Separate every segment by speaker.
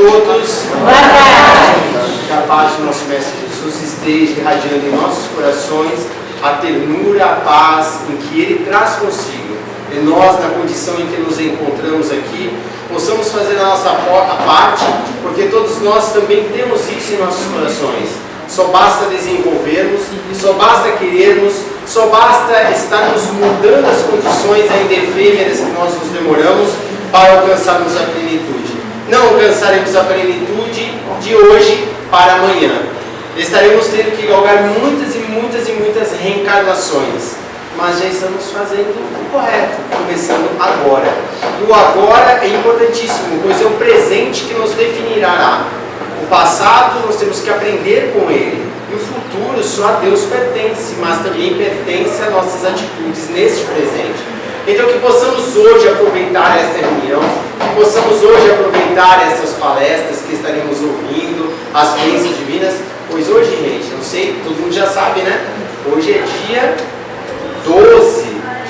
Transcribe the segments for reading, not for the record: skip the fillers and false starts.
Speaker 1: todos.
Speaker 2: Boa tarde.
Speaker 1: Que a paz do nosso Mestre Jesus esteja irradiando em nossos corações a ternura, a paz em que Ele traz consigo. E nós, na condição em que nos encontramos aqui, possamos fazer a nossa parte, porque todos nós também temos isso em nossos corações. Só basta desenvolvermos, só basta querermos, só basta estarmos mudando as condições ainda efêmeras que nós nos demoramos para alcançarmos a plenitude. Não alcançaremos a plenitude de hoje para amanhã. Estaremos tendo que galgar muitas e muitas reencarnações. Mas já estamos fazendo o correto, começando agora. E o agora é importantíssimo, pois é o presente que nos definirá. O passado nós temos que aprender com ele. E o futuro só a Deus pertence, mas também pertence a nossas atitudes neste presente. Então que possamos hoje aproveitar esta reunião, que possamos hoje aproveitar essas palestras que estaremos ouvindo, as bênçãos divinas, pois hoje, gente, não sei, todo mundo já sabe, né? Hoje é dia 12,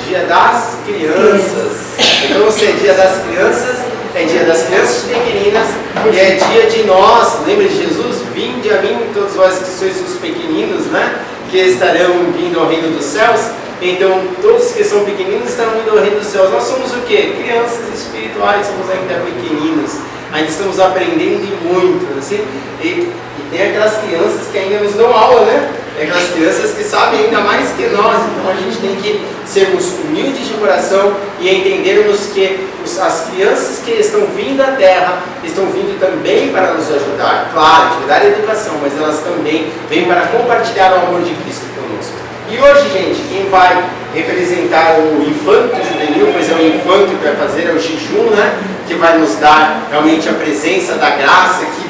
Speaker 1: dia das crianças. Então, se é dia das crianças, é dia das crianças pequeninas e é dia de nós. Lembra de Jesus? Vinde a mim, todos vós que sois os pequeninos, né? Que estarão vindo ao reino dos céus. Então, todos que são pequeninos estarão vindo ao reino dos céus. Nós somos o quê? Crianças espirituais, somos ainda pequeninos. Ainda estamos aprendendo muito, assim. E tem aquelas crianças que ainda nos dão aula, né? É aquelas crianças que sabem ainda mais que nós, então a gente tem que sermos humildes de coração e entendermos que as crianças que estão vindo à Terra estão vindo também para nos ajudar, claro, de dar educação, mas elas também vêm para compartilhar o amor de Cristo conosco. E hoje, gente, quem vai representar o infanto juvenil, pois é o infanto que vai fazer, é o jejum, né? Que vai nos dar realmente a presença da graça aqui,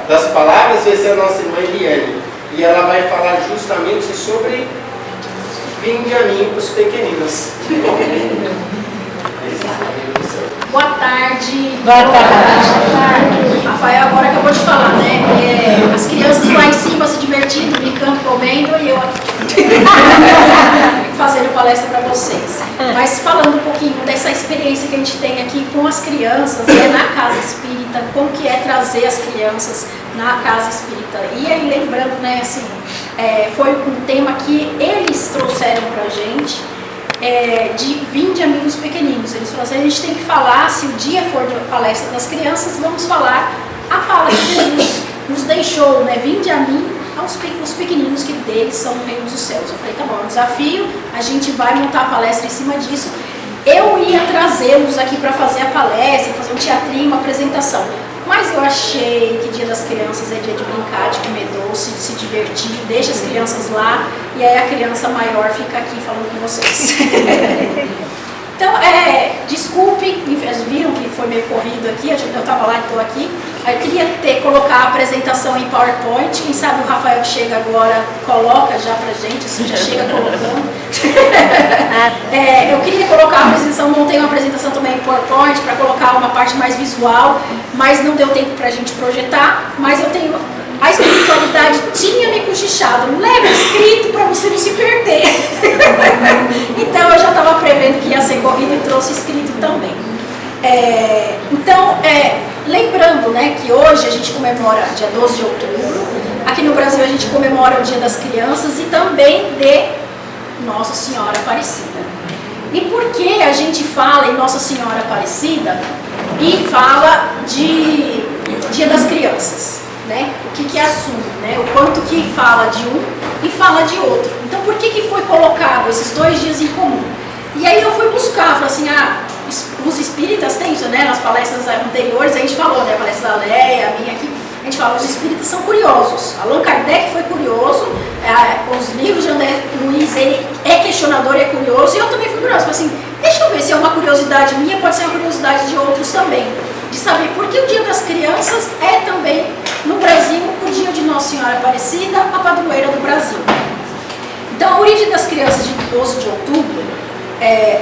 Speaker 1: das palavras, vai ser a nossa irmã Eliane. E ela vai falar justamente sobre vinde a mim os pequeninos.
Speaker 3: Boa tarde.
Speaker 2: Boa tarde.
Speaker 3: Rafael agora acabou de falar, né? As crianças lá em cima se divertindo, brincando, comendo e eu aqui fazendo palestra para vocês. Mas falando um pouquinho dessa experiência que a gente tem aqui com as crianças, na casa espírita, como que é trazer as crianças na casa espírita. E aí lembrando, né, assim, foi um tema que eles trouxeram pra gente, de vinde a mim os pequeninos. Eles falaram assim, a gente tem que falar, se o dia for de palestra das crianças, vamos falar a fala que Jesus nos deixou, né, vinde a mim os pequeninos, que deles são o reino dos céus. Eu falei, tá bom, é um desafio, a gente vai montar a palestra em cima disso. Eu ia trazê-los aqui para fazer a palestra, fazer um teatrinho, uma apresentação. Mas eu achei que dia das crianças é dia de brincar, de comer doce, de se divertir, deixa as crianças lá e aí a criança maior fica aqui falando com vocês. Então, desculpe, vocês viram que foi meio corrido aqui, eu estava lá e estou aqui. Eu queria colocar a apresentação em PowerPoint, quem sabe o Rafael que chega agora coloca já pra gente, assim, já chega colocando. Eu queria colocar a apresentação, montei uma apresentação também em PowerPoint para colocar uma parte mais visual, mas não deu tempo pra gente projetar, mas eu tenho... A espiritualidade tinha me cochichado, leva escrito para você não se perder. Então eu já estava prevendo que ia ser corrido e trouxe escrito também. Lembrando, né, que hoje a gente comemora dia 12 de outubro, aqui no Brasil a gente comemora o Dia das Crianças e também de Nossa Senhora Aparecida. E por que a gente fala em Nossa Senhora Aparecida e fala de Dia das Crianças? Né? O que assume, né? O quanto que fala de um e fala de outro. Então por que foi colocado esses dois dias em comum? E aí eu fui buscar, falei assim, os espíritas têm isso, né? Nas palestras anteriores a gente falou, né? A palestra da Leia, a minha aqui, a gente fala, os espíritas são curiosos. Allan Kardec foi curioso, os livros de André Luiz, ele é questionador e é curioso, e eu também fui curioso. Falei assim, deixa eu ver se é uma curiosidade minha, pode ser uma curiosidade de outros também. De saber por que o Dia das Crianças é também, no Brasil, o dia de Nossa Senhora Aparecida, a padroeira do Brasil. Então, a origem das crianças de 12 de outubro,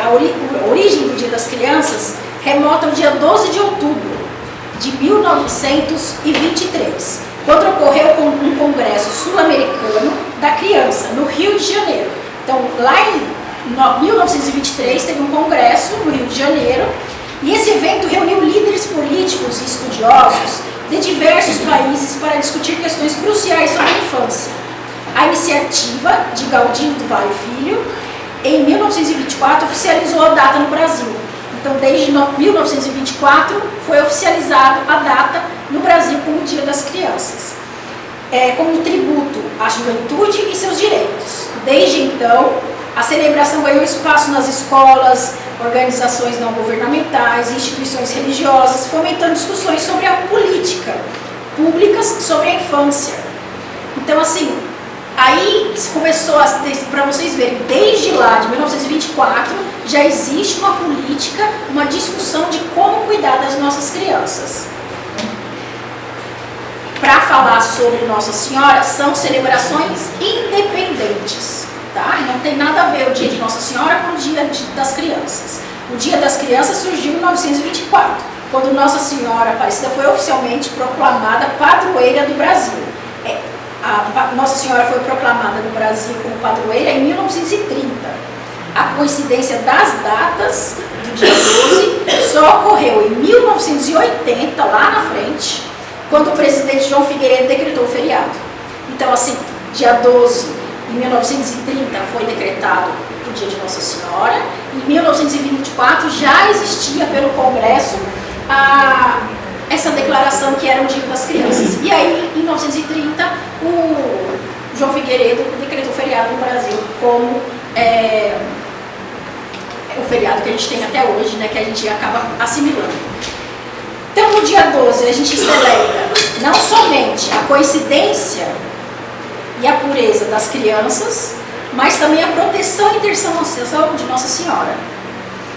Speaker 3: a origem do Dia das Crianças remota ao dia 12 de outubro de 1923, quando ocorreu um congresso sul-americano da criança, no Rio de Janeiro. Então, lá em 1923, teve um congresso no Rio de Janeiro, e esse evento reuniu líderes políticos e estudiosos de diversos países para discutir questões cruciais sobre a infância. A iniciativa de Galdino do Valle Filho, em 1924, oficializou a data no Brasil. Então, desde 1924, foi oficializada a data no Brasil como o Dia das Crianças, como um tributo à juventude e seus direitos. Desde então, a celebração ganhou espaço nas escolas, organizações não governamentais, instituições religiosas, fomentando discussões sobre a política públicas sobre a infância. Então, assim, aí começou, para vocês verem, desde lá, de 1924, já existe uma política, uma discussão de como cuidar das nossas crianças. Para falar sobre Nossa Senhora, são celebrações independentes, tá? Não tem nada a ver o dia de Nossa Senhora com o dia das crianças. O Dia das Crianças surgiu em 1924, quando Nossa Senhora Aparecida foi oficialmente proclamada padroeira do Brasil. A Nossa Senhora foi proclamada no Brasil como padroeira em 1930. A coincidência das datas do dia 12 só ocorreu em 1980, lá na frente, quando o presidente João Figueiredo decretou o feriado. Então, assim, dia 12, em 1930, foi decretado o dia de Nossa Senhora. Em 1924, já existia pelo Congresso essa declaração que era o Dia das Crianças. E aí, em 1930, o João Figueiredo decretou o feriado no Brasil como o feriado que a gente tem até hoje, né, que a gente acaba assimilando. Então, no dia 12, a gente celebra não somente a coincidência e a pureza das crianças, mas também a proteção e intercessão de Nossa Senhora,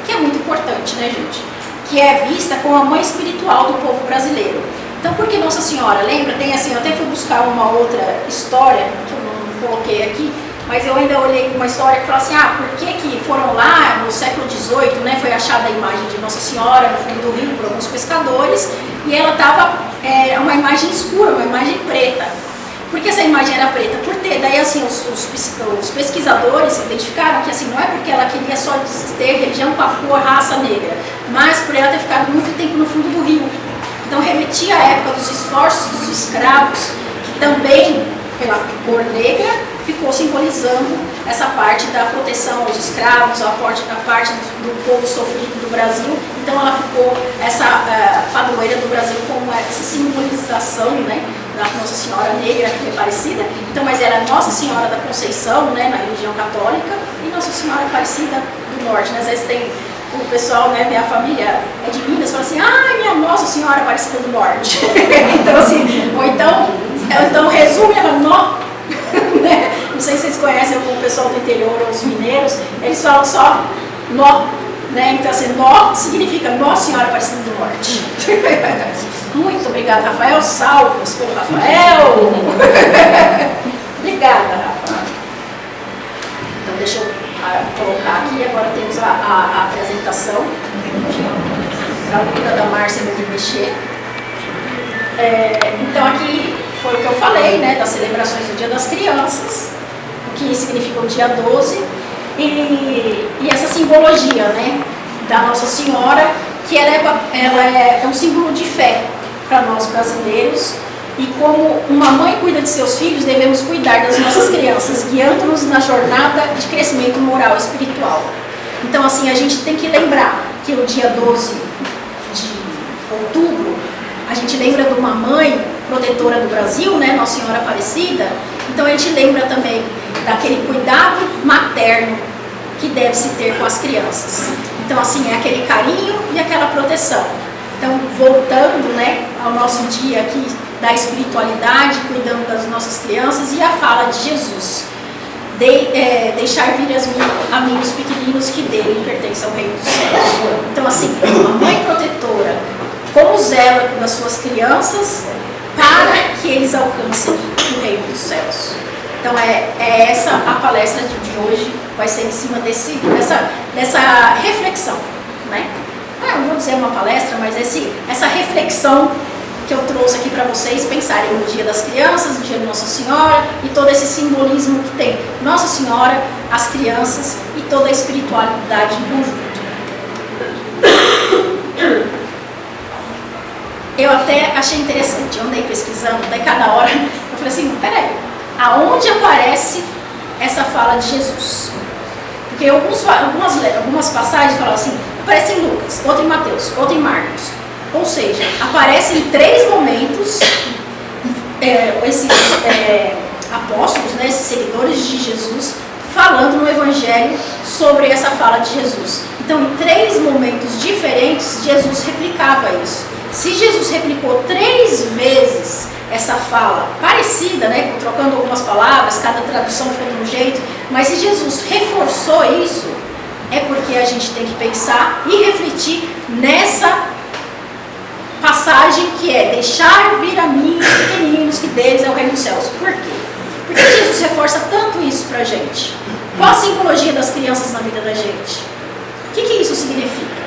Speaker 3: que é muito importante, né, gente? Que é vista como a mãe espiritual do povo brasileiro. Então, por que Nossa Senhora? Lembra? Tem assim, eu até fui buscar uma outra história, que eu não coloquei aqui, mas eu ainda olhei uma história que fala assim, por que foram lá no século XVIII, né, foi achada a imagem de Nossa Senhora no fundo do rio por alguns pescadores, e ela estava, uma imagem escura, uma imagem preta. Por que essa imagem era preta? Porque daí assim, os pesquisadores identificaram que assim, não é porque ela queria só ter religião com a cor, raça negra, mas por ela ter ficado muito tempo no fundo do rio. Então remetia à época dos esforços dos escravos, que também, pela cor negra, ficou simbolizando essa parte da proteção aos escravos, a parte do povo sofrido do Brasil. Então ela ficou, essa padroeira do Brasil, como essa simbolização, né, da Nossa Senhora Negra, que é parecida. Então, mas era Nossa Senhora da Conceição, né, na religião católica, e Nossa Senhora Aparecida do Norte. Né? Às vezes tem o pessoal, né, minha família é de Minas, fala assim, minha Nossa Senhora Aparecida do Norte. Então, assim, ou então resume ela, né? Não sei se vocês conhecem o pessoal do interior ou os mineiros, eles falam só nó, né? Então assim, nó significa Nossa Senhora Aparecida do Norte. Muito obrigada, Rafael. Salvos pelo Rafael. Obrigada, Rafa. Então deixa eu colocar aqui, agora temos a apresentação. A aluna da Márcia vai mexer. Então aqui foi o que eu falei, né, das celebrações do Dia das Crianças, o que significa o dia 12, e essa simbologia, né, da Nossa Senhora, que ela é um símbolo de fé para nós brasileiros, e como uma mãe cuida de seus filhos, devemos cuidar das nossas crianças, guiando-nos na jornada de crescimento moral e espiritual. Então, assim, a gente tem que lembrar que o dia 12 de outubro, a gente lembra de uma mãe protetora do Brasil, né, Nossa Senhora Aparecida. Então a gente lembra também daquele cuidado materno que deve se ter com as crianças. Então assim, é aquele carinho e aquela proteção. Então voltando, né, ao nosso dia aqui da espiritualidade, cuidando das nossas crianças, e a fala de Jesus. Deixar vir a mim os pequeninos que dele pertencem ao reino dos céus. Então assim, uma mãe protetora, como zela das suas crianças para que eles alcancem o reino dos céus. Então é essa a palestra de hoje, vai ser em cima dessa reflexão, né? Não vou dizer uma palestra, mas essa reflexão que eu trouxe aqui para vocês pensarem no Dia das Crianças, no Dia de Nossa Senhora, e todo esse simbolismo que tem Nossa Senhora, as crianças e toda a espiritualidade em conjunto. eu até achei interessante, eu andei pesquisando, daí cada hora eu falei assim, peraí, aonde aparece essa fala de Jesus? Porque algumas passagens falam assim, aparece em Lucas, outra em Mateus, outra em Marcos. Ou seja, aparece em 3 momentos esses apóstolos, né, esses seguidores de Jesus, falando no Evangelho sobre essa fala de Jesus. Então, em 3 momentos diferentes, Jesus replicava isso. Se Jesus replicou 3 vezes essa fala parecida, né, trocando algumas palavras, cada tradução foi de um jeito, mas se Jesus reforçou isso, é porque a gente tem que pensar e refletir nessa passagem que é deixar vir a mim os pequeninos, que deles é o reino dos céus. Por quê? Por que Jesus reforça tanto isso pra gente? Qual a simbologia das crianças na vida da gente? O que isso significa?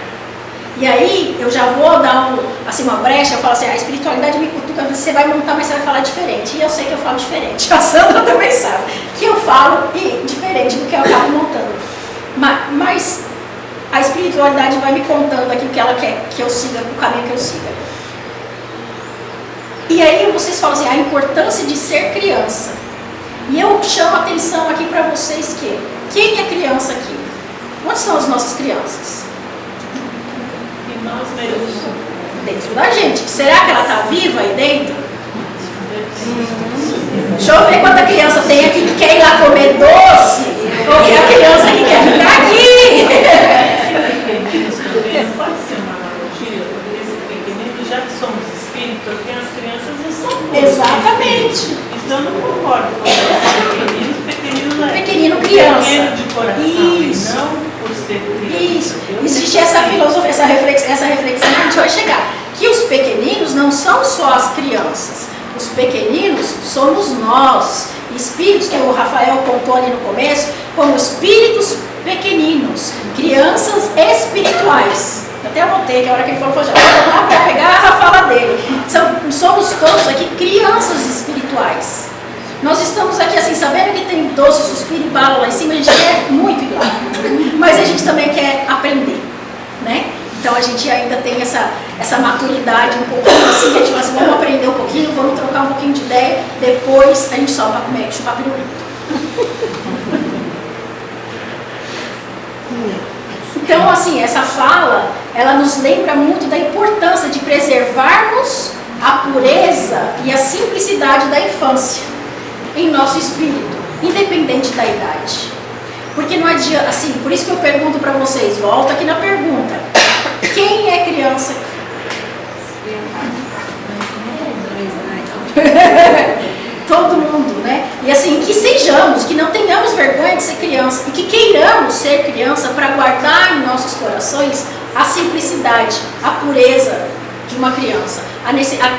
Speaker 3: E aí, eu já vou dar uma brecha, eu falo assim, a espiritualidade me cutuca, você vai montar, mas você vai falar diferente. E eu sei que eu falo diferente, a Sandra também sabe, que eu falo diferente do que eu acabo montando. Mas a espiritualidade vai me contando aqui o que ela quer que eu siga, o caminho que eu siga. E aí vocês falam assim, a importância de ser criança. E eu chamo a atenção aqui para vocês que quem é criança aqui? Onde são as nossas crianças?
Speaker 4: Em nós mesmos.
Speaker 3: Dentro da gente. Será que ela está viva aí dentro? Deixa eu ver quanta criança tem aqui que quer ir lá comer doce. Ou que a criança que quer ficar aqui.
Speaker 4: Pequeninos também pode ser uma analogia, porque esse pequenino, já que somos espíritos, porque as crianças não são coisas.
Speaker 3: Exatamente.
Speaker 4: Então eu não concordo com os pequeninos é
Speaker 3: pequenino criança.
Speaker 4: Pequeno de coração,
Speaker 3: isso.
Speaker 4: E não por ser criança.
Speaker 3: Isso. Existe essa filosofia, essa reflexão que a gente vai chegar. Que os pequeninos não são só as crianças. Os pequeninos somos nós. Espíritos, que o Rafael contou ali no começo, como espíritos pequeninos, crianças espirituais. Até anotei que a hora que ele falou, já vou lá para pegar a fala dele. Somos todos aqui crianças espirituais. Nós estamos aqui assim, sabendo que tem doce, suspiro e bala lá em cima, a gente quer muito ir lá. Mas a gente também quer aprender, né? Então a gente ainda tem essa maturidade um pouquinho assim, que a gente fala assim, vamos aprender um pouquinho, vamos trocar um pouquinho de ideia, depois a gente sobe para comer, chupar pirulito. Então assim, essa fala, ela nos lembra muito da importância de preservarmos a pureza e a simplicidade da infância em nosso espírito, independente da idade. Porque não adianta, assim, por isso que eu pergunto para vocês, volta aqui na pergunta. Quem é criança? Todo mundo, né? E assim, que sejamos, que não tenhamos vergonha de ser criança e que queiramos ser criança para guardar em nossos corações a simplicidade, a pureza de uma criança,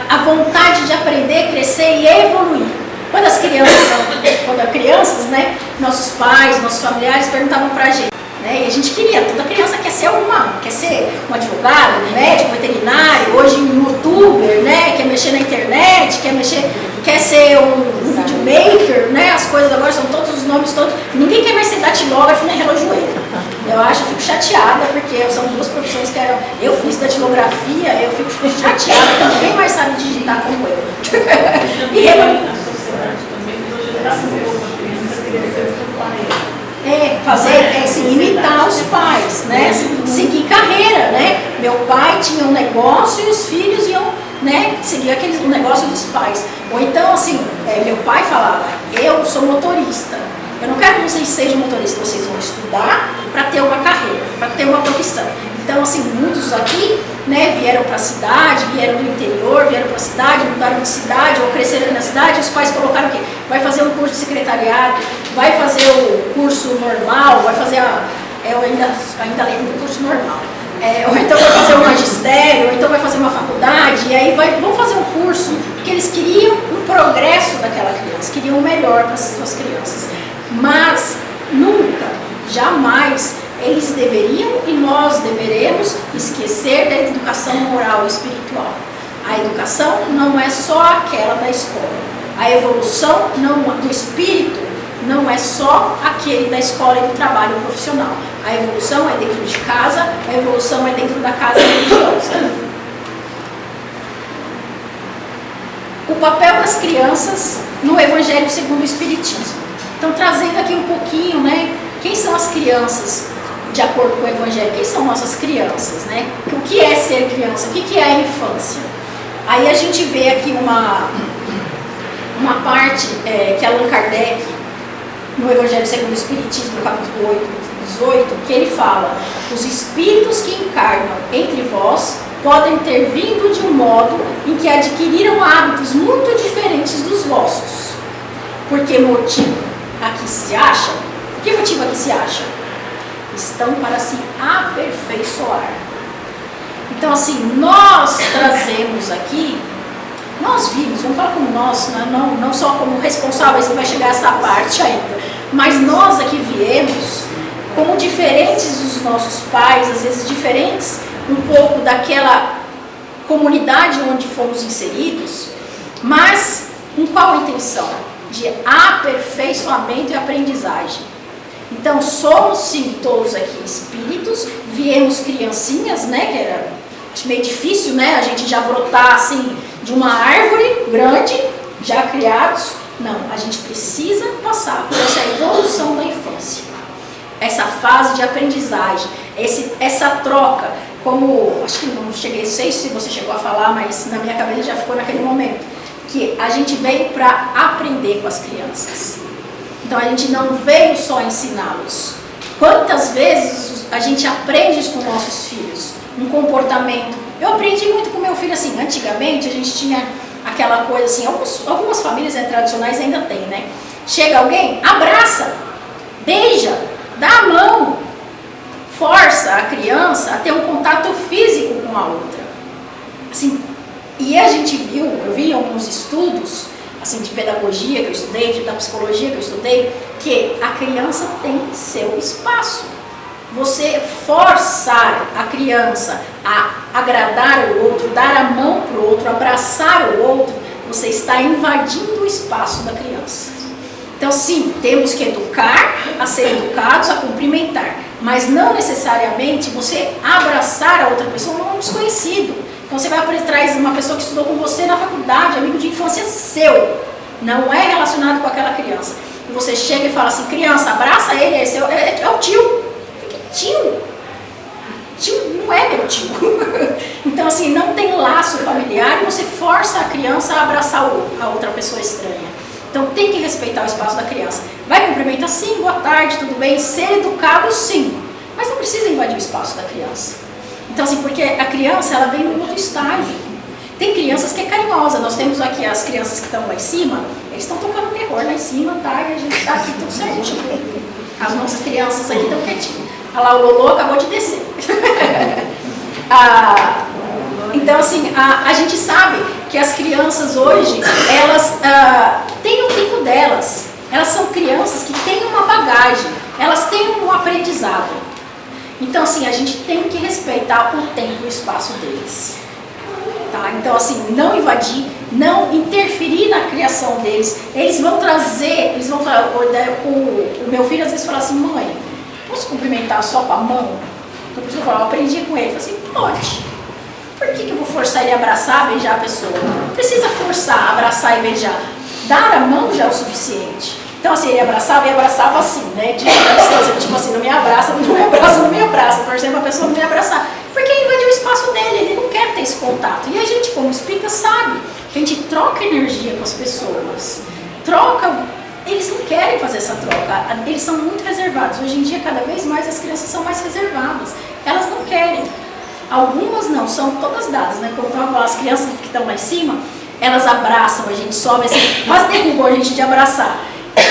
Speaker 3: a vontade de aprender, crescer e evoluir. Quando as crianças, né, nossos pais, nossos familiares perguntavam pra gente, né, e a gente queria, toda criança quer ser um advogado, um médico, veterinário, hoje um youtuber, né, quer mexer na internet, quer ser um videomaker, né, as coisas agora são todos os nomes todos, ninguém quer mais ser datilógrafo nem relojoeiro. Eu fico chateada, porque são 2 profissões que eu fiz datilografia, eu fico chateada, porque ninguém mais sabe digitar como eu. E imitar os pais, né? Seguir carreira, né? Meu pai tinha um negócio e os filhos iam, né, seguir o negócio dos pais. Ou então, assim, meu pai falava, eu sou motorista. Eu não quero que vocês sejam motoristas, vocês vão estudar para ter uma carreira, para ter uma profissão. Então, assim, muitos aqui, né, vieram para a cidade, vieram do interior, vieram para a cidade, mudaram de cidade ou cresceram aqui na cidade, os pais colocaram o quê? Vai fazer um curso de secretariado, vai fazer o curso normal, vai fazer eu ainda lembro do curso normal. Ou então vai fazer um magistério, ou então vai fazer uma faculdade, e aí vão fazer um curso, porque eles queriam um progresso daquela criança, queriam o melhor para as suas crianças. Mas nunca, jamais, eles deveriam e nós deveremos esquecer da educação moral e espiritual. A educação não é só aquela da escola. A evolução do espírito não é só aquele da escola e do trabalho profissional. A evolução é dentro de casa, a evolução é dentro da casa religiosa. o papel das crianças no Evangelho segundo o Espiritismo. Então, trazendo aqui um pouquinho, né, quem são as crianças de acordo com o Evangelho? Quem são nossas crianças, né? O que é ser criança? O que é a infância? Aí a gente vê aqui uma parte que Allan Kardec, no Evangelho segundo o Espiritismo, no capítulo 8, 18, que ele fala: os espíritos que encarnam entre vós podem ter vindo de um modo em que adquiriram hábitos muito diferentes dos vossos. Por que motivo aqui se acham? Por que motivo aqui se acham? Estão para se aperfeiçoar. Então, assim, nós trazemos aqui, nós vimos, vamos falar como nós, não só como responsáveis, que vai chegar a essa parte ainda, mas nós aqui viemos como diferentes dos nossos pais, às vezes diferentes um pouco daquela comunidade onde fomos inseridos, mas com qual intenção? De aperfeiçoamento e aprendizagem. Então, somos sim todos aqui espíritos, viemos criancinhas, né, que era meio difícil, né, a gente já brotar assim de uma árvore grande, já criados. Não, a gente precisa passar por essa evolução da infância, essa fase de aprendizagem, essa troca, como, acho que não sei se você chegou a falar, mas na minha cabeça já ficou naquele momento, que a gente veio para aprender com as crianças. Então a gente não veio só ensiná-los. Quantas vezes a gente aprende com nossos filhos um comportamento? Eu aprendi muito com meu filho assim. Antigamente a gente tinha aquela coisa assim, algumas famílias tradicionais ainda tem, né? Chega alguém, abraça, beija, dá a mão, força a criança a ter um contato físico com a outra. Assim, e a gente viu, eu vi em alguns estudos assim, de pedagogia que eu estudei, da psicologia que eu estudei, que a criança tem seu espaço. Você forçar a criança a agradar o outro, dar a mão para o outro, abraçar o outro, você está invadindo o espaço da criança. Então, sim, temos que educar, a ser educados, a cumprimentar, mas não necessariamente você abraçar a outra pessoa como um desconhecido. Então você vai atrás de uma pessoa que estudou com você na faculdade, amigo de infância seu, não é relacionado com aquela criança. E você chega e fala assim, criança, abraça ele, é o tio. Tio? Tio não é meu tio. Então assim, não tem laço familiar e você força a criança a abraçar a outra pessoa estranha. Então tem que respeitar o espaço da criança. Vai cumprimentar sim, boa tarde, tudo bem, ser educado sim, mas não precisa invadir o espaço da criança. Então, assim, porque a criança, ela vem num outro estágio. Tem crianças que é carinhosa. Nós temos aqui as crianças que estão lá em cima, eles estão tocando terror lá em cima, tá? E a gente está aqui tudo certinho. As nossas crianças aqui estão quietinhas. Olha lá, o Lolo acabou de descer. Então, assim, a gente sabe que as crianças hoje, elas têm o tempo delas. Elas são crianças que têm uma bagagem, elas têm um aprendizado. Então, assim, a gente tem que respeitar o tempo e o espaço deles. Tá? Então, assim, não invadir, não interferir na criação deles. Eles vão trazer, eles vão falar, o meu filho às vezes fala assim, mãe, posso cumprimentar só com a mão? Então, eu aprendi com ele, eu falei assim, pode. Por que eu vou forçar ele a abraçar, beijar a pessoa? Não precisa forçar, abraçar e beijar. Dar a mão já é o suficiente. Então, assim, ele abraçava e abraçava assim, né? Tipo assim, não me abraça, não me abraça, não me abraça. Torcendo pra pessoa não me abraçar. Porque invadiu o espaço dele, ele não quer ter esse contato. E a gente, como espírita, sabe que a gente troca energia com as pessoas. Eles não querem fazer essa troca. Eles são muito reservados. Hoje em dia, cada vez mais, as crianças são mais reservadas. Elas não querem. Algumas não, são todas dadas, né? Como eu estava falando, as crianças que estão lá em cima, elas abraçam, a gente sobe assim, quase derrubou a gente de abraçar.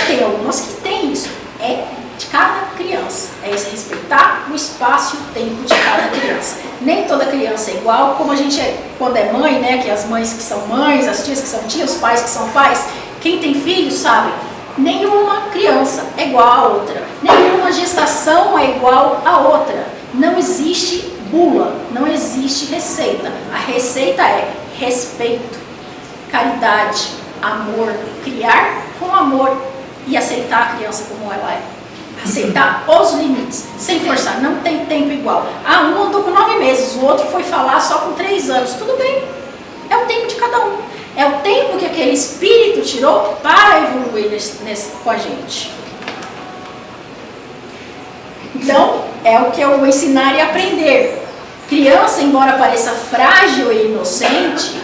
Speaker 3: Tem algumas que tem isso, é de cada criança, é respeitar o espaço e o tempo de cada criança. Nem toda criança é igual, como a gente quando é mãe, né, que as mães que são mães, as tias que são tias, os pais que são pais, quem tem filhos sabe, nenhuma criança é igual a outra, nenhuma gestação é igual a outra, não existe bula, não existe receita, a receita é respeito, caridade, amor, criar com amor e aceitar a criança como ela é. Aceitar os limites, sem forçar, não tem tempo igual. Um andou com 9 meses, o outro foi falar só com 3 anos. Tudo bem, é o tempo de cada um. É o tempo que aquele espírito tirou para evoluir com a gente. Então, é o que eu vou ensinar e aprender. Criança, embora pareça frágil e inocente,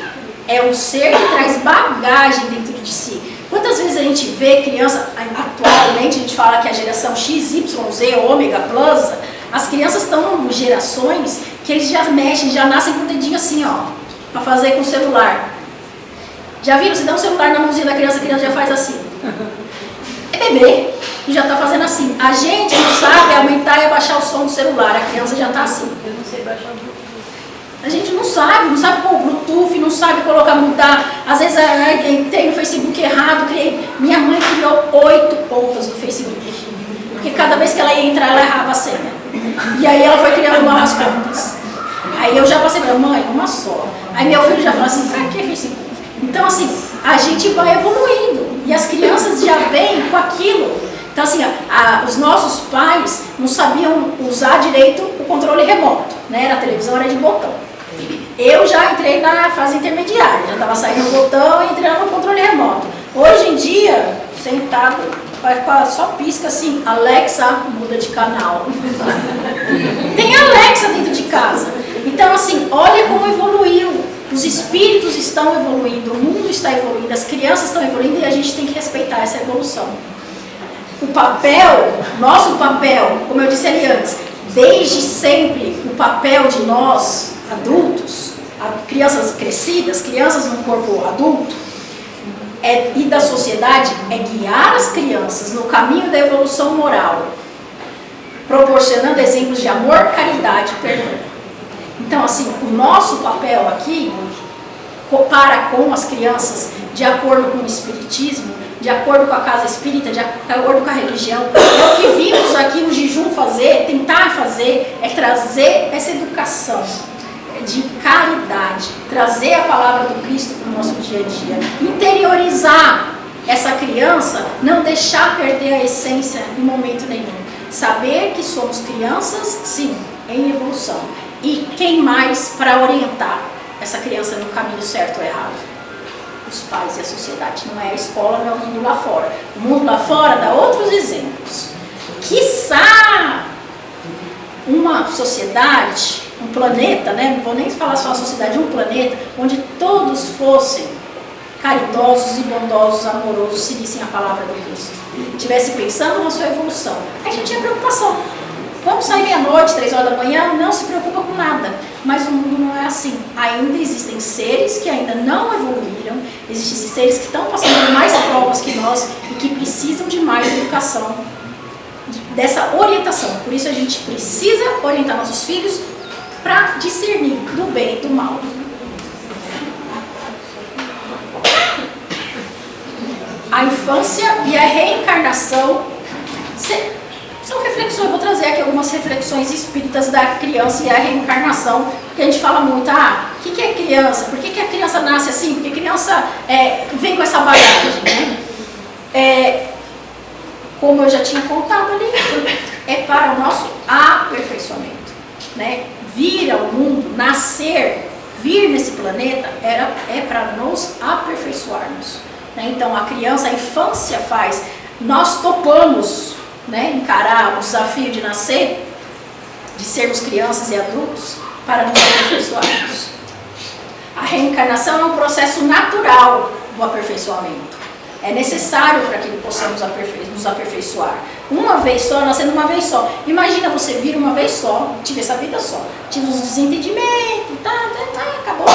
Speaker 3: é um ser que traz bagagem dentro de si. Quantas vezes a gente vê criança, atualmente a gente fala que a geração X, Y, Z, Ômega, Plus, as crianças estão em gerações que eles já mexem, já nascem com o dedinho assim, ó, para fazer com o celular. Já viram? Você dá um celular na mãozinha da criança, a criança já faz assim. É bebê, e já está fazendo assim. A gente não sabe aumentar e abaixar o som do celular, a criança já está assim.
Speaker 4: Eu não sei baixar o Bluetooth.
Speaker 3: A gente não sabe pôr o Bluetooth, não sabe colocar, mudar. Às vezes entrei no Facebook errado, minha mãe criou 8 contas no Facebook. Porque cada vez que ela ia entrar, ela errava a senha. E aí ela foi criando novas contas. Aí eu já passei para mãe, uma só. Aí meu filho já falou assim, pra que Facebook? Então assim, a gente vai evoluindo. E as crianças já vêm com aquilo. Então assim, os nossos pais não sabiam usar direito o controle remoto, né? A televisão era de botão. Eu já entrei na fase intermediária, já estava saindo o botão e entrando no controle remoto. Hoje em dia, sentado, só pisca assim, Alexa, muda de canal. Tem Alexa dentro de casa. Então assim, olha como evoluiu. Os espíritos estão evoluindo, o mundo está evoluindo, as crianças estão evoluindo e a gente tem que respeitar essa evolução. O papel, nosso papel, como eu disse ali antes, desde sempre o papel de nós, adultos, crianças crescidas, crianças no corpo adulto, e da sociedade, é guiar as crianças no caminho da evolução moral, proporcionando exemplos de amor, caridade e perdão. Então, assim, o nosso papel aqui, para com as crianças, de acordo com o espiritismo, de acordo com a casa espírita, de acordo com a religião, é o que vimos aqui o jejum fazer, tentar fazer, é trazer essa educação de caridade, trazer a palavra do Cristo para o nosso dia a dia, interiorizar essa criança, não deixar perder a essência em momento nenhum, saber que somos crianças, sim, em evolução, e quem mais para orientar essa criança no caminho certo ou errado? Os pais e a sociedade, não é a escola, não é o mundo lá fora. O mundo lá fora dá outros exemplos. Quiçá uma sociedade, um planeta, né? Não vou nem falar só a sociedade, um planeta onde todos fossem caridosos e bondosos, amorosos, seguissem a palavra do Cristo, estivesse pensando na sua evolução. Aí a gente tinha preocupação. Vamos sair meia-noite, 3 horas da manhã, não se preocupa com nada. Mas o mundo não é assim. Ainda existem seres que ainda não evoluíram, existem seres que estão passando por mais provas que nós e que precisam de mais educação, dessa orientação. Por isso a gente precisa orientar nossos filhos para discernir do bem e do mal. A infância e a reencarnação são reflexões. Eu vou trazer aqui algumas reflexões espíritas da criança e a reencarnação, porque a gente fala muito, o que é criança? Por que a criança nasce assim? Porque a criança vem com essa bagagem, né? Como eu já tinha contado ali, é para o nosso aperfeiçoamento, né? Vir ao mundo, nascer, vir nesse planeta, é para nos aperfeiçoarmos, né? Então a criança, a infância faz, nós topamos, né, encarar o desafio de nascer, de sermos crianças e adultos, para nos aperfeiçoarmos. A reencarnação é um processo natural do aperfeiçoamento. É necessário para que possamos nos aperfeiçoar. Uma vez só, nascendo uma vez só. Imagina você vir uma vez só, tive essa vida só, tive uns desentendimentos, acabou,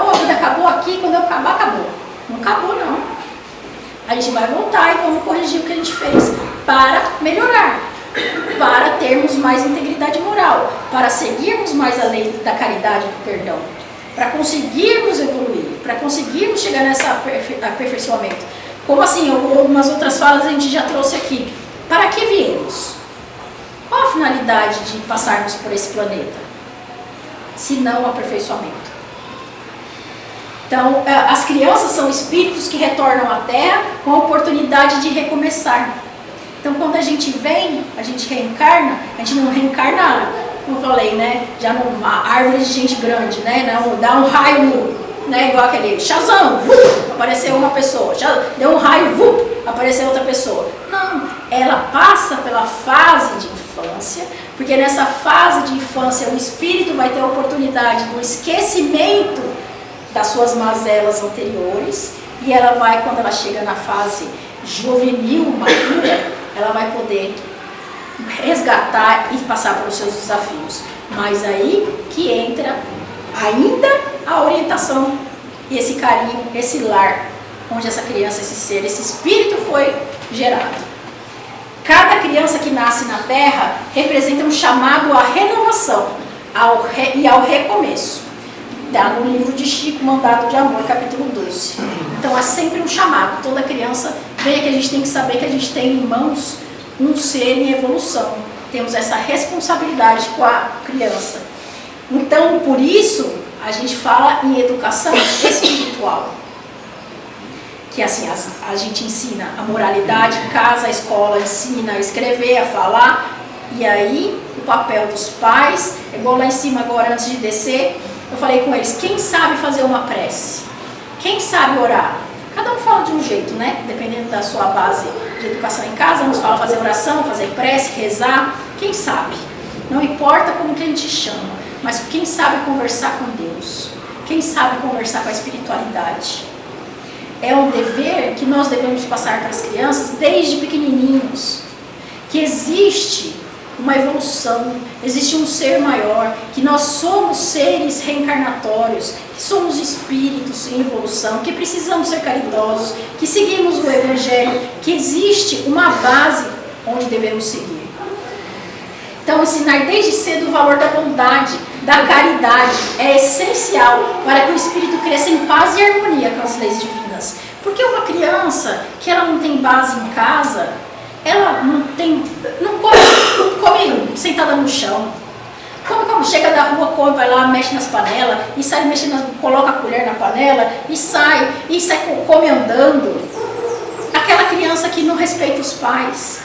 Speaker 3: a vida acabou aqui, quando eu acabar, acabou. Não acabou, não. A gente vai voltar e vamos corrigir o que a gente fez para melhorar, para termos mais integridade moral, para seguirmos mais a lei da caridade e do perdão, para conseguirmos evoluir, para conseguirmos chegar nesse aperfeiçoamento. Como assim, algumas outras falas a gente já trouxe aqui. Para que viemos? Qual a finalidade de passarmos por esse planeta? Se não o aperfeiçoamento. Então, as crianças são espíritos que retornam à Terra com a oportunidade de recomeçar. Então, quando a gente vem, a gente reencarna, a gente não reencarna, como eu falei, né? Já numa árvore de gente grande, né? Não dá um raio né? Igual aquele Shazam, apareceu uma pessoa, deu um raio, apareceu outra pessoa. Não, ela passa pela fase de infância, porque nessa fase de infância o espírito vai ter a oportunidade do esquecimento das suas mazelas anteriores, e ela vai, quando ela chega na fase juvenil, madura, ela vai poder resgatar e passar pelos seus desafios. Mas aí que entra ainda a orientação, esse carinho, esse lar, onde essa criança, esse ser, esse espírito foi gerado. Cada criança que nasce na Terra representa um chamado à renovação e ao recomeço. Está no livro de Chico, Mandato de Amor, capítulo 12. Então é sempre um chamado. Toda criança vem que a gente tem que saber que a gente tem em mãos um ser em evolução. Temos essa responsabilidade com a criança. Então, por isso, a gente fala em educação espiritual. Que assim, a gente ensina a moralidade em casa, a escola ensina a escrever, a falar. E aí, o papel dos pais, igual lá em cima agora, antes de descer, eu falei com eles, quem sabe fazer uma prece? Quem sabe orar? Cada um fala de um jeito, né? Dependendo da sua base de educação em casa, uns falam fazer oração, fazer prece, rezar. Quem sabe? Não importa como que a gente chama, mas quem sabe conversar com Deus? Quem sabe conversar com a espiritualidade? É um dever que nós devemos passar para as crianças desde pequenininhos. Que existe uma evolução, existe um ser maior, que nós somos seres reencarnatórios, que somos espíritos em evolução, que precisamos ser caridosos, que seguimos o Evangelho, que existe uma base onde devemos seguir. Então, ensinar desde cedo o valor da bondade, da caridade, é essencial para que o espírito cresça em paz e harmonia com as leis divinas. Porque uma criança que ela não tem base em casa, ela não come sentada no chão. Como chega da rua, come, vai lá, mexe nas panelas, e sai mexendo, coloca a colher na panela, e sai come andando. Aquela criança que não respeita os pais,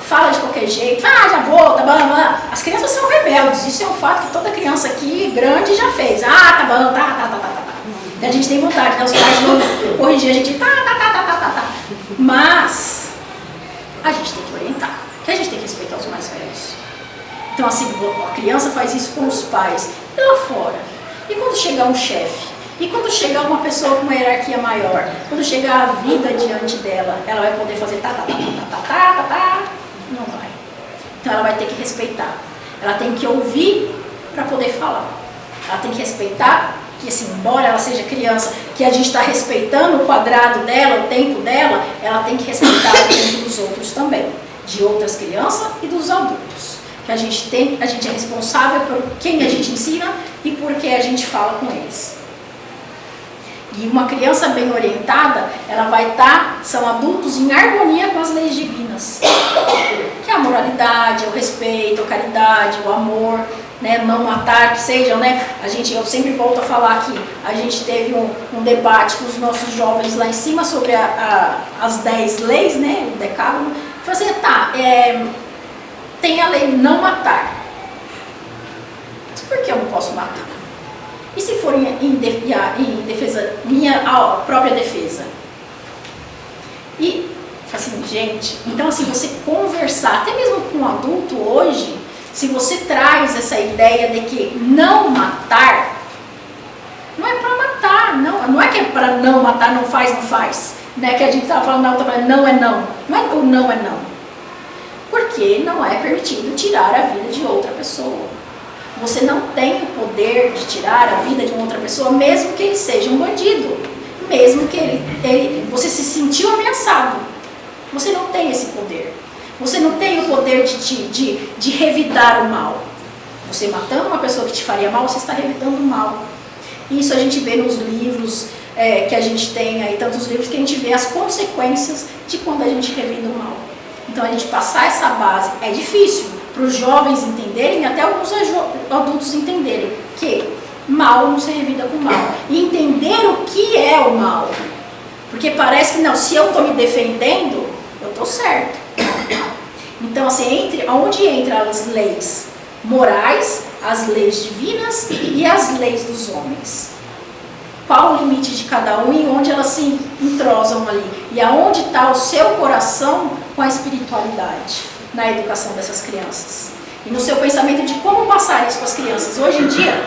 Speaker 3: fala de qualquer jeito, já vou, tá bom. As crianças são rebeldes, isso é um fato que toda criança aqui, grande, já fez. Tá bom, tá. A gente tem vontade, né? Os pais vão corrigir a gente, tá. Mas a gente tem que orientar, que a gente tem que respeitar os mais velhos. Então assim, a criança faz isso com os pais, e lá fora. E quando chegar um chefe? E quando chegar uma pessoa com uma hierarquia maior? Quando chegar a vida diante dela, ela vai poder fazer tá. Não vai. Então ela vai ter que respeitar. Ela tem que ouvir para poder falar. Ela tem que respeitar, que assim, embora ela seja criança, que a gente está respeitando o quadrado dela, o tempo dela, ela tem que respeitar o tempo dos outros também, de outras crianças e dos adultos. Que a gente é responsável por quem a gente ensina e por que a gente fala com eles. E uma criança bem orientada, ela vai são adultos em harmonia com as leis divinas. Que é a moralidade, o respeito, a caridade, o amor, né, não matar, que sejam, né? Eu sempre volto a falar aqui, a gente teve um debate com os nossos jovens lá em cima sobre as 10 leis, né, o decálogo. Falei assim, tem a lei não matar. Mas por que eu não posso matar? E se for em defesa, minha própria defesa? E, assim, gente, então assim, você conversar, até mesmo com um adulto hoje, se você traz essa ideia de que não matar, não é para matar, não é que é para não matar, não faz, né? Que a gente estava falando na outra coisa, não é não é o não é não, porque não é permitido tirar a vida de outra pessoa. Você não tem o poder de tirar a vida de uma outra pessoa, mesmo que ele seja um bandido, mesmo que você se sentiu ameaçado. Você não tem esse poder. Você não tem o poder de revidar o mal. Você matando uma pessoa que te faria mal, você está revidando o mal. Isso a gente vê nos livros que a gente tem aí, tantos livros que a gente vê as consequências de quando a gente revida o mal. Então a gente passar essa base é difícil para os jovens entenderem e até alguns adultos entenderem que mal não se revida com mal. E entender o que é o mal. Porque parece que não, se eu estou me defendendo, eu estou certo. Então, assim, onde entram as leis morais, as leis divinas e as leis dos homens? qual o limite de cada um e onde elas se entrosam ali. E aonde está o seu coração com a espiritualidade na educação dessas crianças. E no seu pensamento de como passar isso para as crianças. Hoje em dia,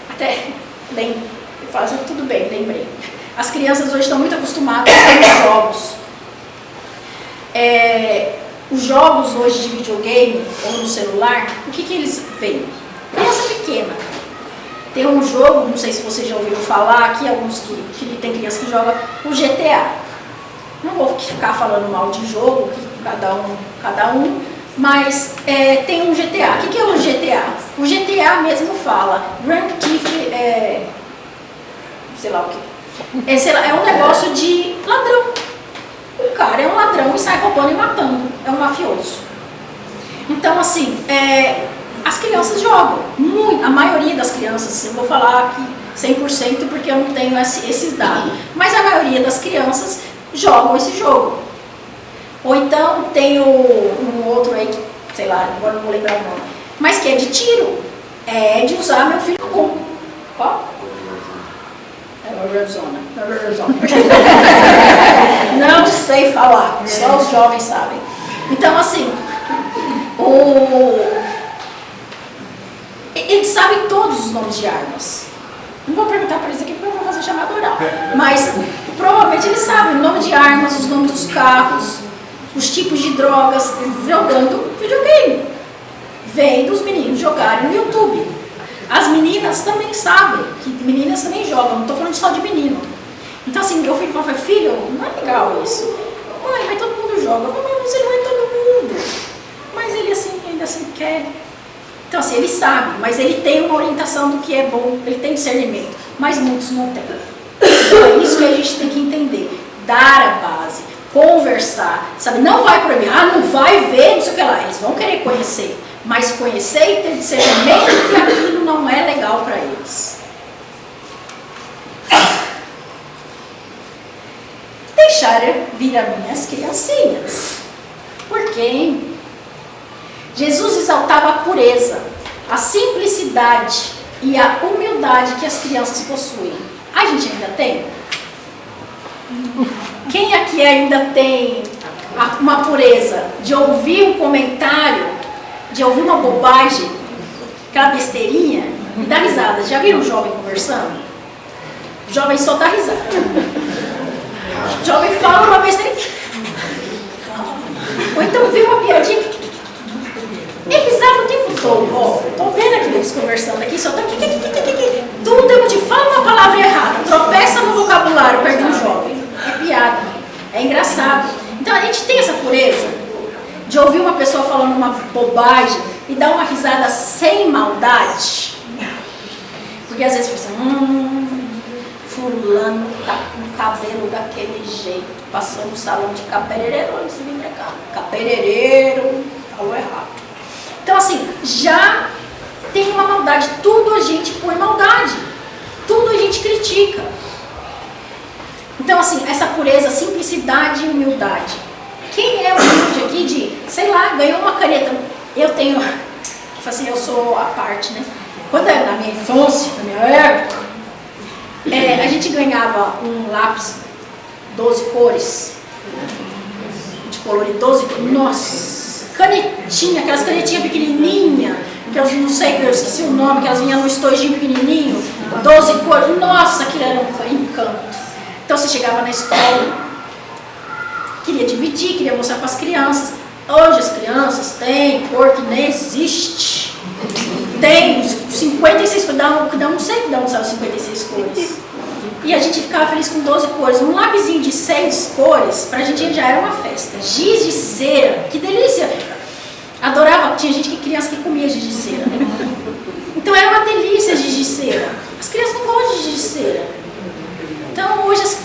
Speaker 3: até fazem tudo bem, lembrei. As crianças hoje estão muito acostumadas com os jogos. Os jogos hoje de videogame ou no celular, o que eles veem? Criança pequena. Tem um jogo, não sei se vocês já ouviram falar, aqui alguns que tem criança que joga o GTA. Não vou ficar falando mal de jogo, cada um, mas tem um GTA. O que é o GTA? O GTA mesmo fala, Grand Theft, sei lá o que. É um negócio de ladrão. O cara é um ladrão e sai roubando e matando. É um mafioso. Então, assim, as crianças jogam. A maioria das crianças, eu vou falar aqui 100% porque eu não tenho esses dados. Mas a maioria das crianças jogam esse jogo. Ou então tem um outro aí, que, sei lá, agora não vou lembrar o nome. Mas que é de tiro. É de usar meu filho com. Qual? Arizona. Não sei falar, só os jovens sabem. Então, assim, eles sabem todos os nomes de armas. Não vou perguntar para eles aqui porque eu vou fazer chamada oral. Mas provavelmente eles sabem o nome de armas, os nomes dos carros, os tipos de drogas, jogando videogame. Vem dos meninos jogarem no YouTube. As meninas também sabem, que meninas também jogam, não estou falando só de menino. Então assim, meu filho fala, filho, não é legal isso. Mãe, mas todo mundo joga. Mas você não é todo mundo. Mas ele assim, ainda assim quer. Então assim, ele sabe, mas ele tem uma orientação do que é bom, ele tem discernimento, mas muitos não têm. Então é isso que a gente tem que entender. Dar a base, conversar, sabe? Não vai proibir, não vai ver, não sei o que lá. Eles vão querer conhecer. Mas conhecer e ter discernimento que aquilo não é legal para eles. Deixar vir a minhas criancinhas. Por quê? Jesus exaltava a pureza, a simplicidade e a humildade que as crianças possuem. A gente ainda tem? Quem aqui ainda tem uma pureza de ouvir um comentário, de ouvir uma bobagem, aquela besteirinha, e dar risada? Já viram um jovem conversando? O jovem só dá risada. O jovem fala uma besteira. Ou então vê uma piadinha. É risada o tempo todo. Tô vendo aqui eles conversando aqui, só tá todo o tempo de fala uma palavra errada, tropeça no vocabulário perto de um jovem. É piada. É engraçado. Então a gente tem essa pureza de ouvir uma pessoa falando uma bobagem e dar uma risada sem maldade. Porque às vezes você fulano tá com o cabelo daquele jeito, passou no salão de cabeleireiro, antes de vir pra cá. Cabeleireiro, falou errado. Então assim, já tem uma maldade, tudo a gente põe maldade, tudo a gente critica. Então assim, essa pureza, simplicidade e humildade. Quem é o humilde aqui de, sei lá, ganhou uma caneta? Eu tenho, assim, eu sou a parte, né? Quando era na minha infância, na minha época, a gente ganhava um lápis 12 cores, de colorir 12 cores, nossa, canetinha, aquelas canetinhas pequenininhas, que eu não sei, eu esqueci o nome, que elas vinham num estojinho pequenininho, 12 cores, nossa, aquilo era um encanto. Então você chegava na escola, queria dividir, queria mostrar para as crianças. Hoje as crianças têm cor que nem existe. Tem 56 cores, não sei de onde são 56 cores. E a gente ficava feliz com 12 cores. Um lapisinho de 6 cores, pra gente já era uma festa. Giz de cera, que delícia! Adorava, tinha gente que criança que comia giz de cera, né? Então era uma delícia giz de cera. As crianças não gostam de giz de cera. Então hoje os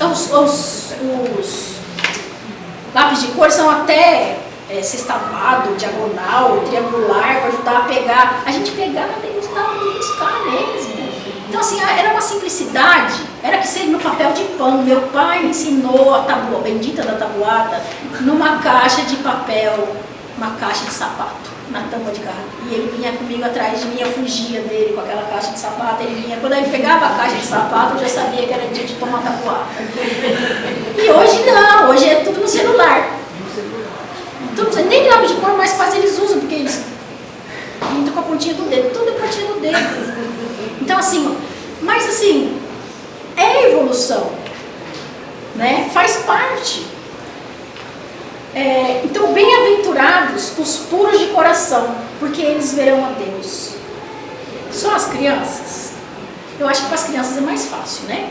Speaker 3: lápis de cor são até sextavado, diagonal, triangular, para ajudar a pegar. A gente pegava e gostava de riscar mesmo. Então assim, era uma simplicidade, era que ser no papel de pano. Meu pai ensinou a tabuada, bendita da tabuada, numa caixa de papel, uma caixa de sapato. na tampa de carro. E ele vinha comigo atrás de mim, eu fugia dele com aquela caixa de sapato. Ele vinha, quando ele pegava a caixa de sapato, eu já sabia que era dia de tomar tapuada. E hoje não, hoje é tudo no celular. Tudo, nem lápis de cor mais quase eles usam, porque eles pintam com a pontinha do dedo, tudo é pontinha do dedo. Então assim, mas assim, é evolução, né? Faz parte. Então, bem-aventurados os puros de coração, porque eles verão a Deus. Só as crianças? Eu acho que para as crianças é mais fácil, né?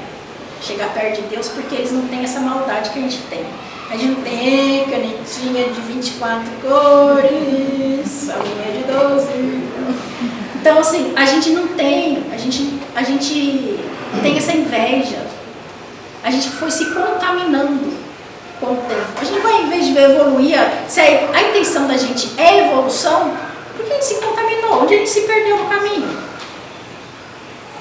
Speaker 3: Chegar perto de Deus, porque eles não têm essa maldade que a gente tem. A gente não tem canetinha de 24 cores, a minha de 12. Então, assim, a gente não tem, a gente tem essa inveja. A gente foi se contaminando com o tempo. A gente vai, em vez de evoluir, se a intenção da gente é evolução, por que a gente se contaminou? Onde a gente se perdeu no caminho?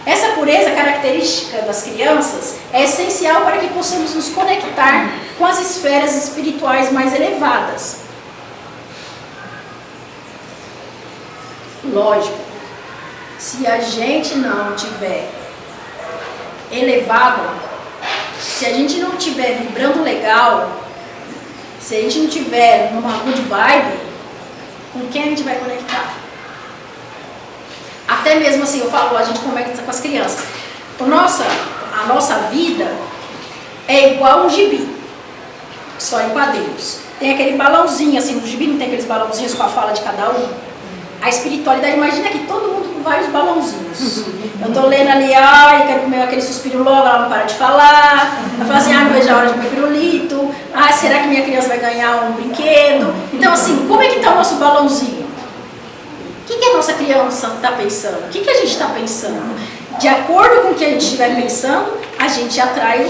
Speaker 3: Essa pureza característica das crianças é essencial para que possamos nos conectar com as esferas espirituais mais elevadas. Lógico, se a gente não tiver elevado, se a gente não estiver vibrando legal, se a gente não estiver numa good vibe, com quem a gente vai conectar? Até mesmo assim, eu falo, a gente conecta com as crianças. A nossa vida é igual um gibi, só em quadrinhos. Tem aquele balãozinho, assim, no gibi não tem aqueles balãozinhos com a fala de cada um? A espiritualidade, imagina que todo mundo com vários balãozinhos. Eu tô lendo ali, ai, quero comer aquele suspiro logo, ela não para de falar. Ela fala assim, não vejo a hora de comer pirulito. Será que minha criança vai ganhar um brinquedo? Então, assim, como é que tá o nosso balãozinho? O que a nossa criança está pensando? O que a gente está pensando? De acordo com o que a gente estiver pensando, a gente atrai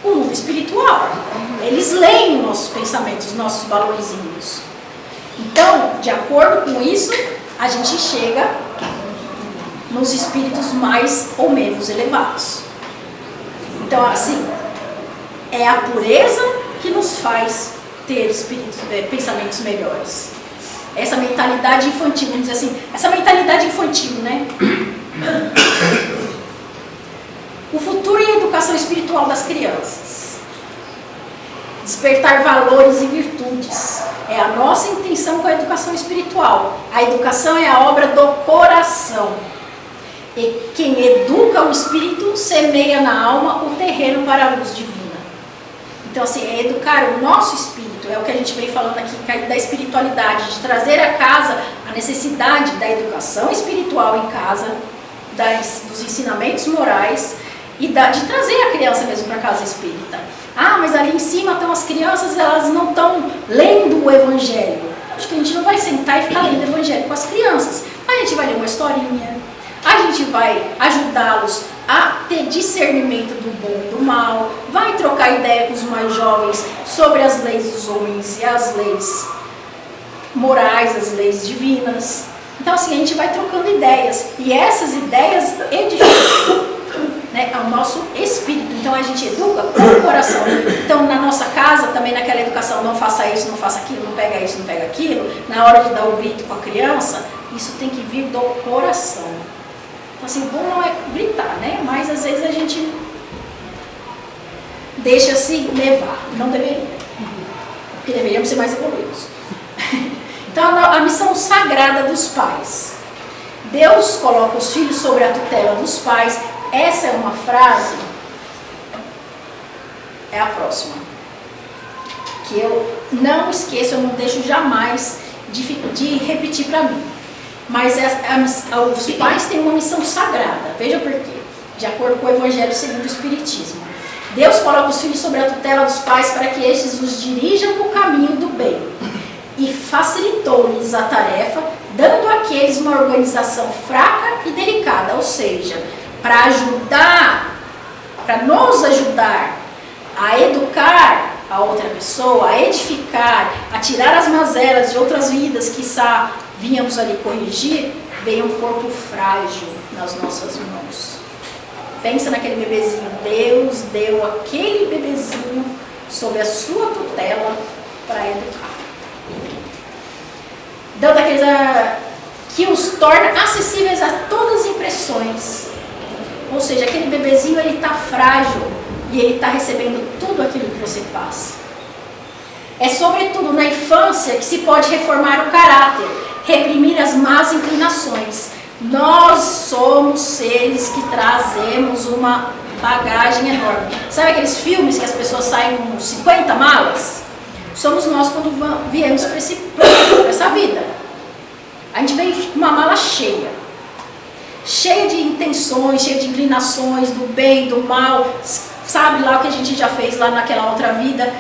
Speaker 3: o mundo espiritual. Eles leem os nossos pensamentos, os nossos balõezinhos. Então, de acordo com isso, a gente chega nos espíritos mais ou menos elevados. Então, assim, é a pureza que nos faz ter pensamentos melhores. Essa mentalidade infantil, vamos dizer assim, essa mentalidade infantil, né? O futuro e a educação espiritual das crianças. Despertar valores e virtudes. É a nossa intenção com a educação espiritual. A educação é a obra do coração. E quem educa o espírito semeia na alma o terreno para a luz divina. Então, assim, é educar o nosso espírito, é o que a gente vem falando aqui da espiritualidade, de trazer a casa a necessidade da educação espiritual em casa, dos ensinamentos morais e de trazer a criança mesmo para a casa espírita. Mas ali em cima estão as crianças, elas não estão lendo o evangelho. Acho que a gente não vai sentar e ficar lendo o evangelho com as crianças. A gente vai ler uma historinha, a gente vai ajudá-los a ter discernimento do bom e do mal, vai trocar ideia com os mais jovens sobre as leis dos homens e as leis morais, as leis divinas. Então, assim, a gente vai trocando ideias, e essas ideias edificam, né, ao nosso espírito. Então, a gente educa com o coração. Então, na nossa casa, também naquela educação, não faça isso, não faça aquilo, não pega isso, não pega aquilo, na hora de dar o grito com a criança, isso tem que vir do coração. Então, assim, bom não é gritar, né? Mas às vezes a gente deixa-se levar. Não deveria. Porque deveríamos ser mais evoluídos. Então, a missão sagrada dos pais. Deus coloca os filhos sobre a tutela dos pais. Essa é uma frase, é a próxima, que eu não esqueço, eu não deixo jamais de repetir para mim. Mas os pais têm uma missão sagrada. Veja por quê. De acordo com o Evangelho segundo o Espiritismo. Deus coloca os filhos sobre a tutela dos pais para que estes os dirijam no caminho do bem. E facilitou-lhes a tarefa, dando àqueles uma organização fraca e delicada. Ou seja, para nos ajudar a educar a outra pessoa, a edificar, a tirar as mazelas de outras vidas, quiçá vínhamos ali corrigir, veio um corpo frágil nas nossas mãos. Pensa naquele bebezinho. Deus deu aquele bebezinho sob a sua tutela para educar. dando aqueles que os torna acessíveis a todas as impressões. Ou seja, aquele bebezinho ele está frágil e ele está recebendo tudo aquilo que você passa. É sobretudo na infância que se pode reformar o caráter, reprimir as más inclinações. Nós somos seres que trazemos uma bagagem enorme. Sabe aqueles filmes que as pessoas saem com 50 malas? Somos nós quando viemos para essa vida. A gente veio com uma mala cheia. Cheia de intenções, cheia de inclinações, do bem, do mal. Sabe lá o que a gente já fez lá naquela outra vida.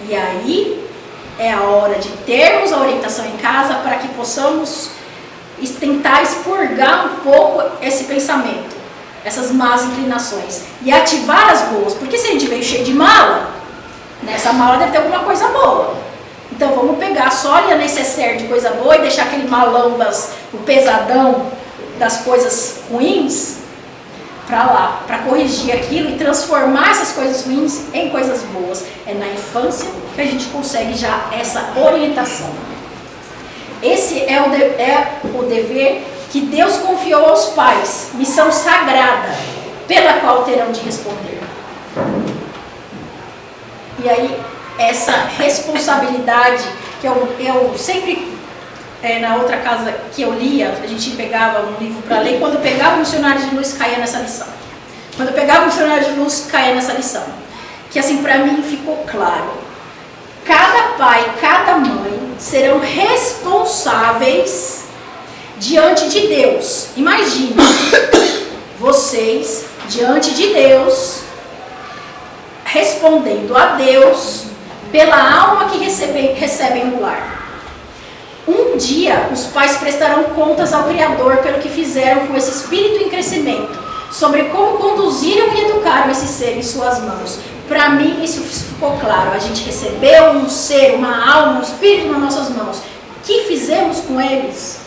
Speaker 3: E aí é a hora de termos a orientação em casa para que possamos tentar expurgar um pouco esse pensamento, essas más inclinações e ativar as boas, porque se a gente veio cheio de mala, nessa mala deve ter alguma coisa boa. Então vamos pegar só a necessaire de coisa boa e deixar aquele malão, o pesadão das coisas ruins para lá, para corrigir aquilo e transformar essas coisas ruins em coisas boas. É na infância que a gente consegue já essa orientação. Esse é o dever que Deus confiou aos pais, missão sagrada, pela qual terão de responder. E aí, essa responsabilidade, que eu sempre, na outra casa que eu lia, a gente pegava um livro para ler, quando eu pegava o Missionário de Luz, caía nessa lição. Quando eu pegava o Missionário de Luz, caía nessa lição. Que assim, para mim, ficou claro. Cada pai, cada mãe serão responsáveis diante de Deus. Imagine, vocês diante de Deus, respondendo a Deus pela alma que recebem no lar. Um dia, os pais prestarão contas ao Criador pelo que fizeram com esse espírito em crescimento, sobre como conduziram e educaram esse ser em suas mãos. Para mim, isso ficou claro. A gente recebeu um ser, uma alma, um espírito nas nossas mãos. O que fizemos com eles?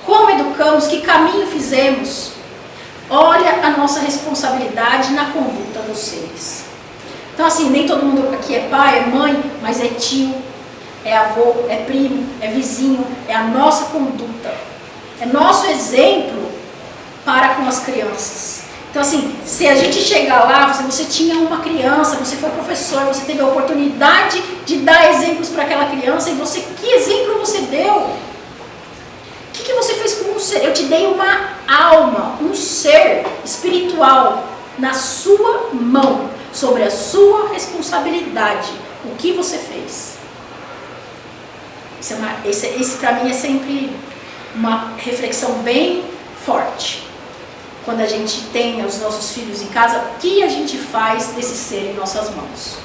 Speaker 3: Como educamos? Que caminho fizemos? Olha a nossa responsabilidade na conduta dos seres. Então, assim, nem todo mundo aqui é pai, é mãe, mas é tio, é avô, é primo, é vizinho. É a nossa conduta. É nosso exemplo para com as crianças. Então, assim, se a gente chegar lá, você tinha uma criança, você foi professor, você teve a oportunidade de dar exemplos para aquela criança, e que exemplo você deu? O que você fez com um ser? Eu te dei uma alma, um ser espiritual na sua mão, sobre a responsabilidade. O que você fez? Esse para mim é sempre uma reflexão bem forte. Quando a gente tem os nossos filhos em casa, o que a gente faz desse ser em nossas mãos?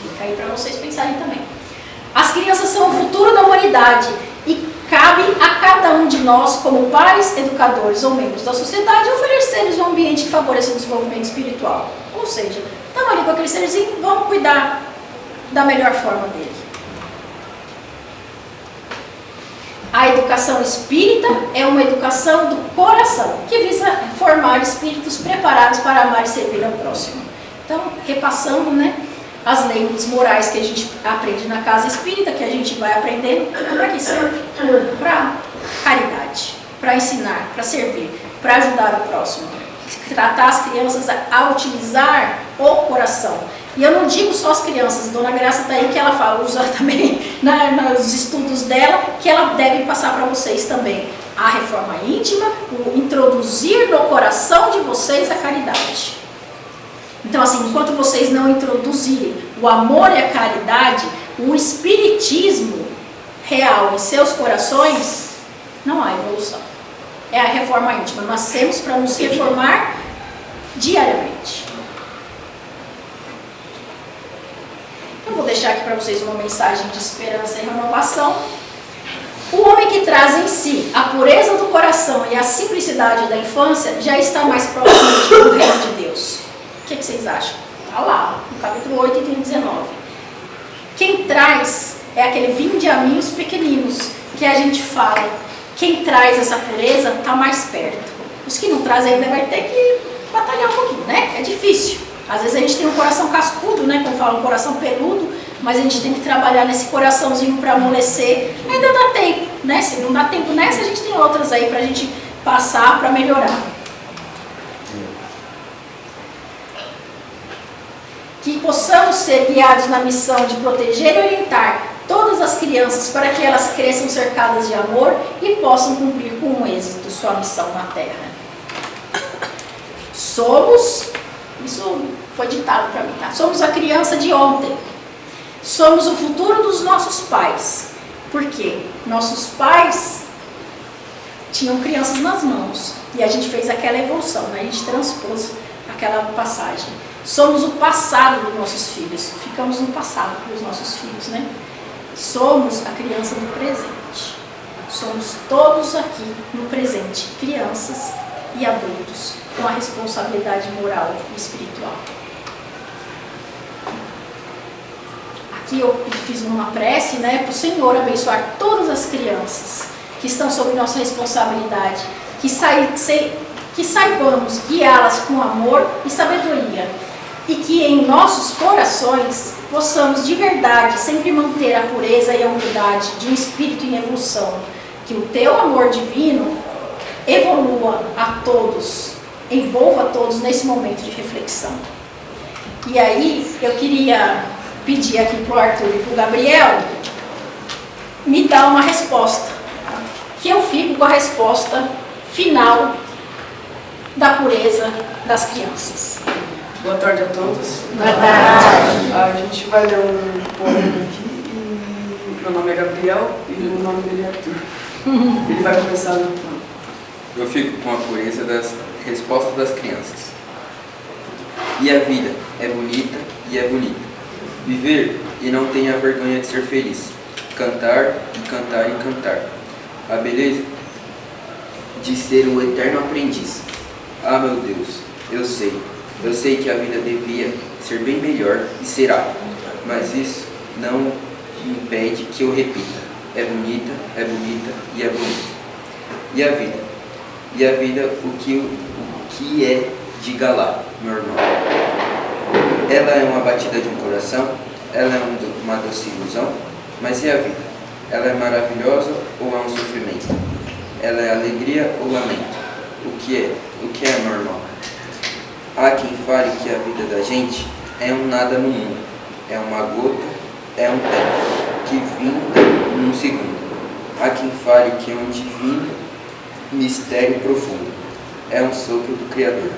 Speaker 3: Fica aí para vocês pensarem também. As crianças são o futuro da humanidade e cabe a cada um de nós, como pais, educadores ou membros da sociedade, oferecer-lhes um ambiente que favoreça o desenvolvimento espiritual. Ou seja, estamos ali com aquele serzinho, vamos cuidar da melhor forma dele. A educação espírita é uma educação do coração, que visa formar espíritos preparados para amar e servir ao próximo. Então, repassando, as leis morais que a gente aprende na casa espírita, que a gente vai aprendendo, para que serve? Para caridade, para ensinar, para servir, para ajudar o próximo. Tratar as crianças a utilizar o coração. E eu não digo só as crianças, Dona Graça está aí que ela fala, usa também nos estudos dela, que ela deve passar para vocês também. A reforma íntima, o introduzir no coração de vocês a caridade. Então, assim, enquanto vocês não introduzirem o amor e a caridade, o espiritismo real em seus corações, não há evolução. É a reforma íntima. Nós nascemos para nos reformar diariamente. Eu vou deixar aqui para vocês uma mensagem de esperança e renovação. O homem que traz em si a pureza do coração e a simplicidade da infância já está mais próximo do reino de Deus. O que vocês acham? Está lá, no capítulo 8, item 19. Quem traz é aquele vinde a mim os pequeninos, que a gente fala. Quem traz essa pureza está mais perto. Os que não trazem ainda vai ter que batalhar um pouquinho, É difícil. Às vezes a gente tem um coração cascudo, como fala, um coração peludo, mas a gente tem que trabalhar nesse coraçãozinho para amolecer. Ainda dá tempo, né? Se não dá tempo nessa, a gente tem outras aí para a gente passar para melhorar. Que possamos ser guiados na missão de proteger e orientar todas as crianças para que elas cresçam cercadas de amor e possam cumprir com êxito sua missão na Terra. Somos, isso foi ditado para mim, tá? Somos a criança de ontem. Somos o futuro dos nossos pais. Por quê? Nossos pais tinham crianças nas mãos e a gente fez aquela evolução, né? A gente transpôs aquela passagem. Somos o passado dos nossos filhos. Ficamos no passado para os nossos filhos, né? Somos a criança do presente. Somos todos aqui no presente, crianças e adultos, com a responsabilidade moral e espiritual. Aqui eu fiz uma prece, né, para o Senhor abençoar todas as crianças que estão sob nossa responsabilidade, que saibamos guiá-las com amor e sabedoria, e que em nossos corações possamos de verdade sempre manter a pureza e a humildade de um espírito em evolução, que o teu amor divino evolua a todos, envolva a todos nesse momento de reflexão. E aí eu queria pedir aqui para o Arthur e para o Gabriel me dar uma resposta, que eu fico com a resposta final da pureza das crianças.
Speaker 5: Boa tarde a todos.
Speaker 3: Boa tarde.
Speaker 5: A gente vai ler um poema aqui e meu nome é Gabriel e o nome dele é Arthur. Ele vai começar no poema.
Speaker 6: Eu fico com a pureza das respostas das crianças. E a vida é bonita e é bonita. Viver e não tenha vergonha de ser feliz. Cantar e cantar e cantar. A beleza de ser um eterno aprendiz. Ah, meu Deus, eu sei que a vida devia ser bem melhor e será, mas isso não impede que eu repita. É bonita e é bonita. E a vida, o que é, diga lá, meu irmão. Ela é uma batida de um coração, ela é uma doce ilusão, mas e a vida? Ela é maravilhosa ou é um sofrimento? Ela é alegria ou lamento? O que é, meu irmão? Há quem fale que a vida da gente é um nada no mundo, é uma gota, é um tempo, que vinda num segundo. Há quem fale que é um divino mistério profundo, é um sopro do Criador.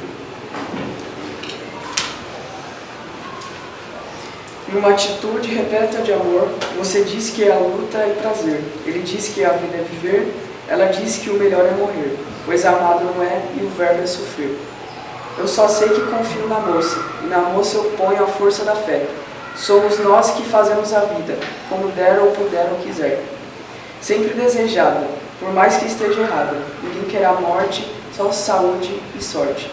Speaker 5: Em uma atitude repleta de amor, você diz que é a luta e prazer. Ele diz que a vida é viver, ela diz que o melhor é morrer, pois amado não é e o verbo é sofrer. Eu só sei que confio na moça, e na moça eu ponho a força da fé. Somos nós que fazemos a vida, como der ou puder ou quiser. Sempre desejada, por mais que esteja errada, ninguém quer a morte, só saúde e sorte.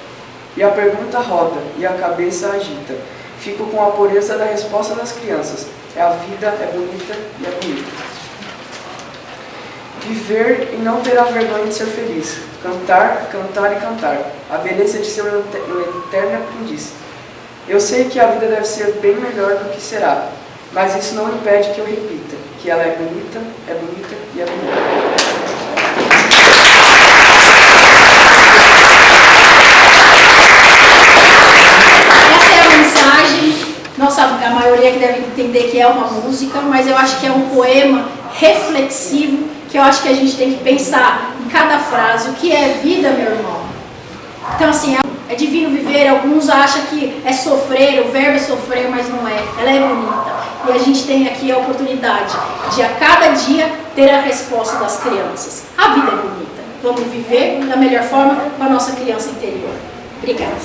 Speaker 5: E a pergunta roda, e a cabeça agita. Fico com a pureza da resposta das crianças. A vida é bonita e é bonita. Viver e não ter a vergonha de ser feliz. Cantar, cantar e cantar. A beleza de ser um eterno aprendiz. Eu sei que a vida deve ser bem melhor do que será, mas isso não impede que eu repita, que ela é bonita e é bonita.
Speaker 3: Nossa, a maioria que deve entender que é uma música, mas eu acho que é um poema reflexivo, que eu acho que a gente tem que pensar em cada frase, o que é vida, meu irmão. Então assim, é divino viver, alguns acham que é sofrer, o verbo é sofrer, mas não é, ela é bonita. E a gente tem aqui a oportunidade de a cada dia ter a resposta das crianças. A vida é bonita, vamos viver da melhor forma com a nossa criança interior. Obrigada.